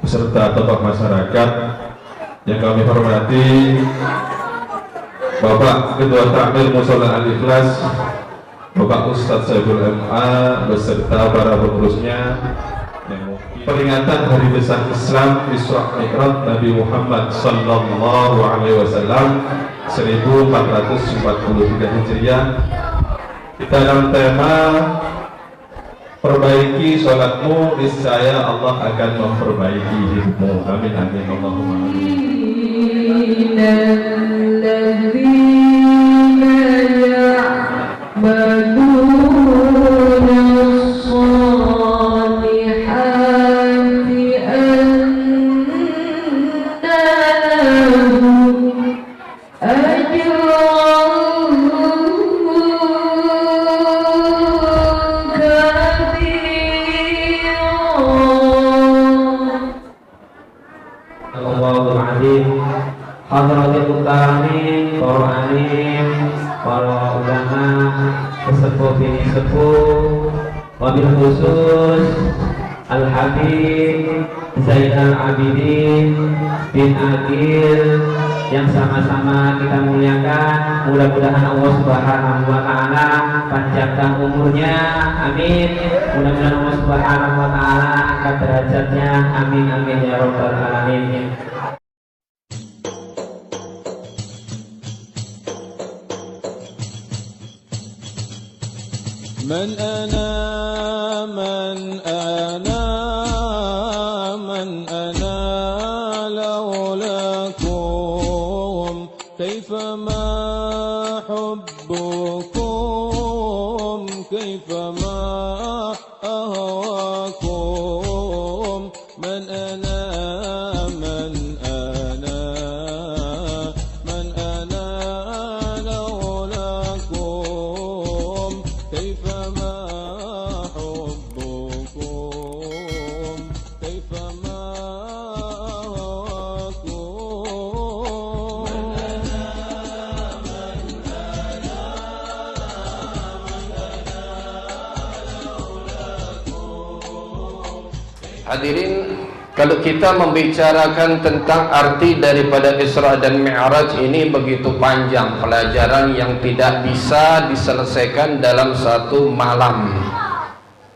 beserta tokoh masyarakat yang kami hormati, Bapak Ketua Takmir Mushola Al-Ikhlas, Bapak Ustadz Saiful MA beserta para pengurusnya. Peringatan Hari Besar Islam Isra Mi'raj Nabi Muhammad Sallallahu Alaihi Wasallam 1443 Hijriah. Kita dalam tema perbaiki sholatmu, niscaya Allah akan memperbaiki hidupmu. Amin amin Allahumma Hadratil Mutahamin, para alim, para ulama, sesepuh bini sepuh, wabil khusus Al-Habib Zaid Al-Abidin bin Agil yang sama-sama kita muliakan. Mudah-mudahan Allah Subhanahu wa Ta'ala panjangkan umurnya, amin. Mudah-mudahan Allah Subhanahu wa Ta'ala angkat derajatnya, amin amin ya rabbal alamin. من أنا من أنا من أنا لولاكم كيفما حبكم كيفما أهواكم من أنا من أنا من أنا لولاكم كيفما حبكم كيفما أهواكم من أنا من أنا من أنا لولاكم. Hadirin, kalau kita membicarakan tentang arti daripada Isra dan Mi'raj ini begitu panjang, pelajaran yang tidak bisa diselesaikan dalam satu malam.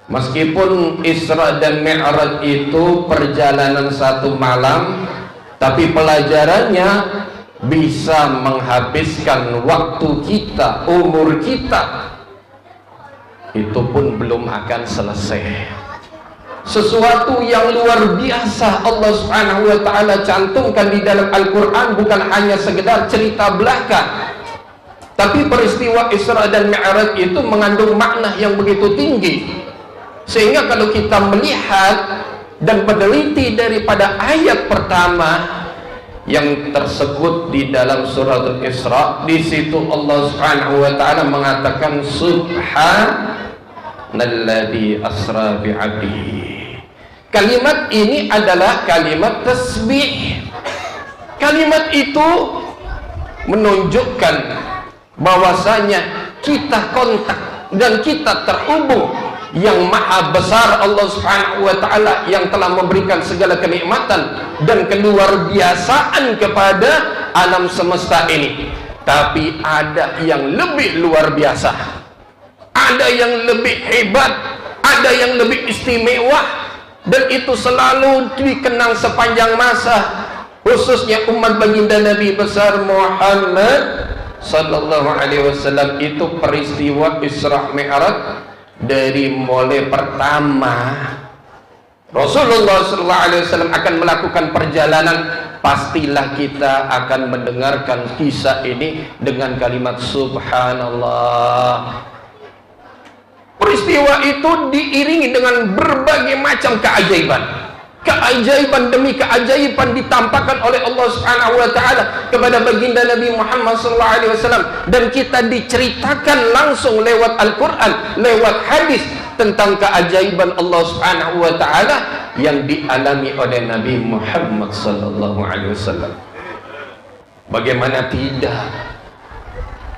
Meskipun Isra dan Mi'raj itu perjalanan satu malam, tapi pelajarannya bisa menghabiskan waktu kita, umur kita, itu pun belum akan selesai. Sesuatu yang luar biasa Allah Subhanahu wa Ta'ala cantumkan di dalam Al-Quran, bukan hanya sekedar cerita belaka, tapi peristiwa Isra dan Mi'raj itu mengandung makna yang begitu tinggi, sehingga kalau kita melihat dan meneliti daripada ayat pertama yang tersebut di dalam surat Al-Isra, di situ Allah Subhanahu wa Ta'ala mengatakan Subhanalladzi asra bi'abdihi. Kalimat ini adalah kalimat tasbih. Kalimat itu menunjukkan bahwasanya kita kontak dan kita terhubung yang maha besar Allah Subhanahu wa ta'ala yang telah memberikan segala kenikmatan dan keluar biasaan kepada alam semesta ini. Tapi ada yang lebih luar biasa, ada yang lebih hebat, ada yang lebih istimewa, dan itu selalu dikenang sepanjang masa, khususnya umat baginda Nabi besar Muhammad sallallahu alaihi wasallam. Itu peristiwa Isra Mi'raj. Dari mulai pertama Rasulullah sallallahu alaihi wasallam akan melakukan perjalanan, pastilah kita akan mendengarkan kisah ini dengan kalimat subhanallah. Peristiwa itu diiringi dengan berbagai macam keajaiban. Keajaiban demi keajaiban ditampakkan oleh Allah Subhanahu wa taala kepada baginda Nabi Muhammad sallallahu alaihi wasallam, dan kita diceritakan langsung lewat Al-Qur'an, lewat hadis tentang keajaiban Allah Subhanahu wa taala yang dialami oleh Nabi Muhammad sallallahu alaihi wasallam. Bagaimana tidak?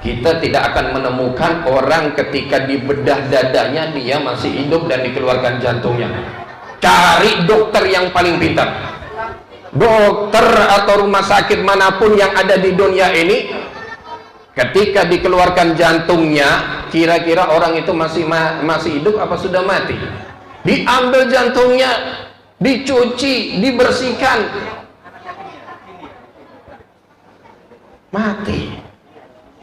Kita tidak akan menemukan orang ketika dibedah dadanya dia masih hidup dan dikeluarkan jantungnya. Cari dokter yang paling pintar, dokter atau rumah sakit manapun yang ada di dunia ini, ketika dikeluarkan jantungnya, kira-kira orang itu masih hidup apa sudah mati? Diambil jantungnya, dicuci, dibersihkan, mati.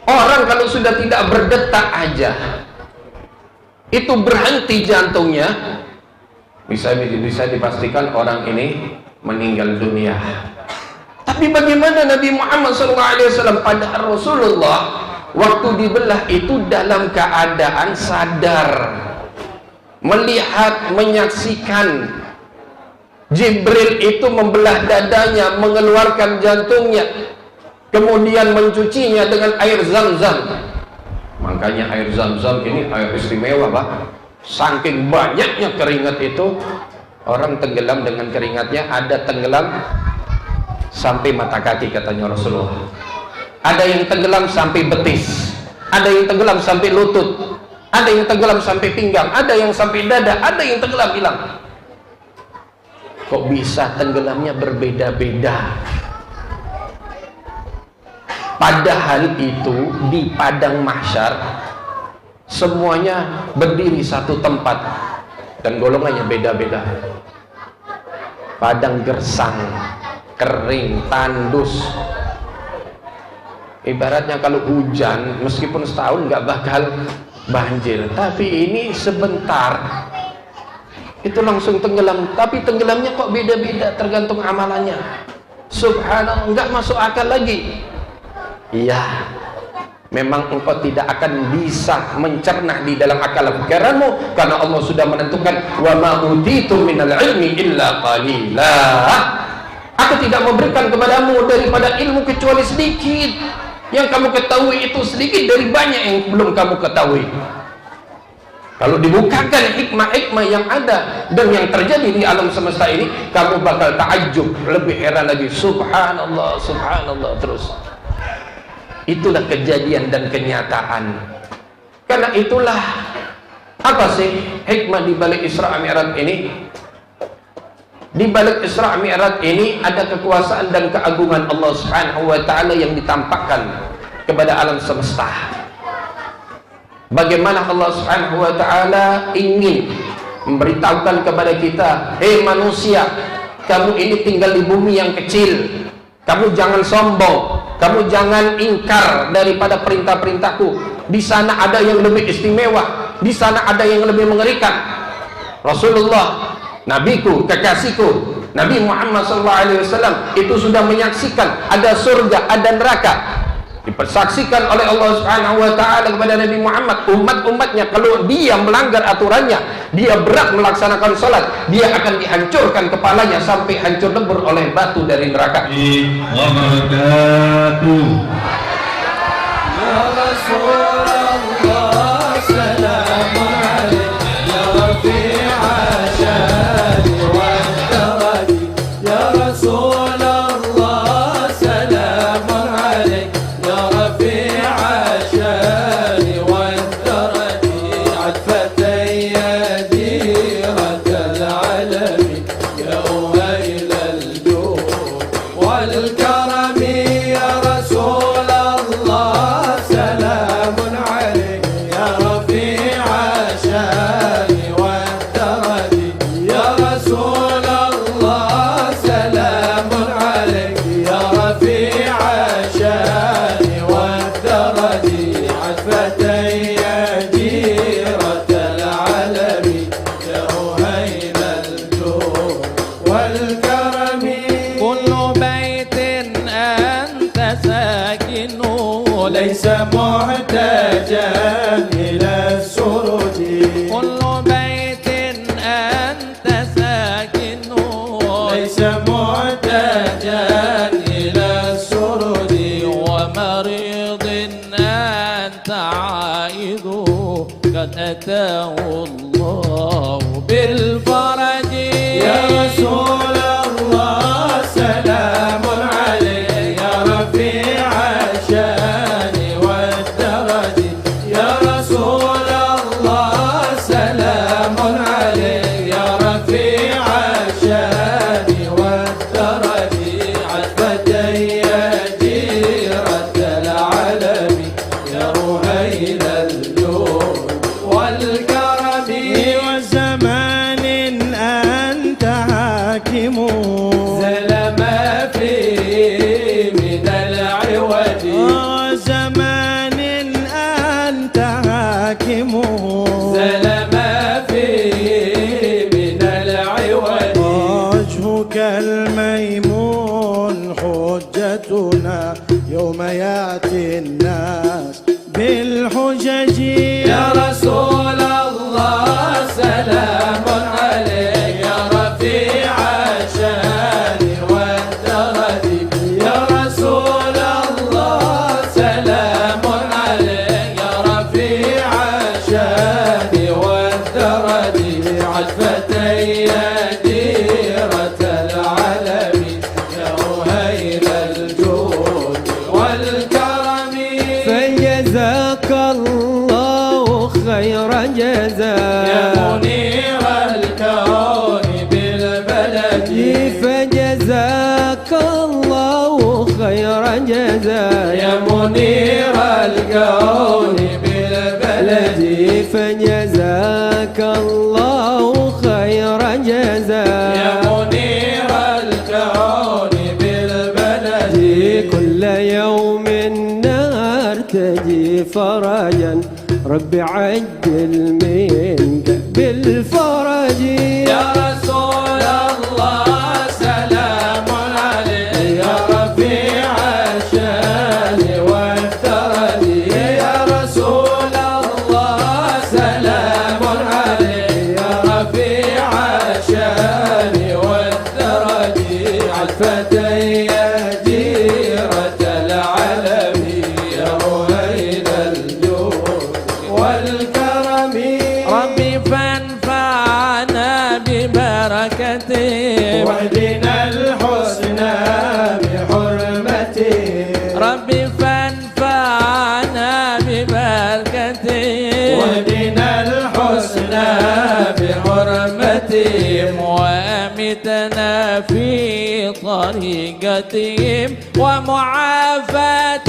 Orang kalau sudah tidak berdetak aja, itu berhenti jantungnya, bisa dipastikan orang ini meninggal dunia. Tapi bagaimana Nabi Muhammad SAW pada Rasulullah waktu dibelah itu dalam keadaan sadar, melihat, menyaksikan Jibril itu membelah dadanya, mengeluarkan jantungnya, kemudian mencucinya dengan air Zam-Zam. Makanya air Zam-Zam ini air istimewa, Pak. Saking banyaknya keringat itu, orang tenggelam dengan keringatnya. Ada tenggelam sampai mata kaki katanya Rasulullah, ada yang tenggelam sampai betis, ada yang tenggelam sampai lutut, ada yang tenggelam sampai pinggang, ada yang sampai dada, ada yang tenggelam hilang. Kok bisa tenggelamnya berbeda-beda? Padahal itu di padang mahsyar semuanya berdiri satu tempat dan golongannya beda-beda. Padang gersang, kering, tandus. Ibaratnya kalau hujan, meskipun setahun nggak bakal banjir, tapi ini sebentar itu langsung tenggelam. Tapi tenggelamnya kok beda-beda tergantung amalannya. Subhanallah, nggak masuk akal lagi. Iya, memang engkau tidak akan bisa mencerna di dalam akal pikiranmu, karena Allah sudah menentukan wa ma utitum minal ilmi illa qalila. Aku tidak memberikan kepadamu daripada ilmu kecuali sedikit. Yang kamu ketahui itu sedikit dari banyak yang belum kamu ketahui. Kalau dibukakan hikmah-hikmah yang ada dan yang terjadi di alam semesta ini, kamu bakal takjub, lebih heran lagi. Subhanallah, subhanallah terus. Itulah kejadian dan kenyataan. Karena itulah apa sih hikmah di balik Isra Mi'raj ini? Di balik Isra Mi'raj ini ada kekuasaan dan keagungan Allah Subhanahu wa taala yang ditampakkan kepada alam semesta. Bagaimana Allah Subhanahu wa taala ingin memberitahukan kepada kita, hei manusia, kamu ini tinggal di bumi yang kecil. Kamu jangan sombong, kamu jangan ingkar daripada perintah-perintahku. Di sana ada yang lebih istimewa, di sana ada yang lebih mengerikan. Rasulullah, nabiku, kekasihku, Nabi Muhammad SAW itu sudah menyaksikan ada surga, ada neraka. Dipersaksikan oleh Allah Subhanahu wa taala kepada Nabi Muhammad, umat-umatnya kalau dia melanggar aturannya, dia berat melaksanakan salat, dia akan dihancurkan kepalanya sampai hancur lebur oleh batu dari neraka. Ya Rasulullah, salam alaik, ya Rafi'a syadi wa daraji. Ya Rasulullah, salam alaik, ya Rafi'a syadi wa daraji. عطفتي حاكم زل ما فيه من العوج زمان أنت حاكم زل ما فيه من العوج وجهك الميمون حجتنا يوم يأتي الناس بالحجج يا رسول الله سلام عليك يا رفيع الشان والدرج يا رسول الله سلام عليك يا رفيع الشان والدرج عجبتي ديرة العالم يا رهيل الجود والكرم فجزاك الله خير جزاء يا منير الكون بالبلد فجزاك الله خير جزاء يا منير الكون بالبلد فجزاك الله خير جزاء يا منير الكون بالبلد كل يوم نرتجي فرجا رب عجل منك بالفرج يا رسول الله سلام عليك يا رفيع الشان والدرج يا رسول الله سلام عليك يا رفيع الشان والدرج عالفتي جيرة العلم يا رهيل الجود والكرم ربي فانفعنا ببركته واهدنا الحسنى بحرمته ربي فانفعنا ببركته واهدنا الحسنى بحرمتهم وامتنا في طريقتهم ومعافاة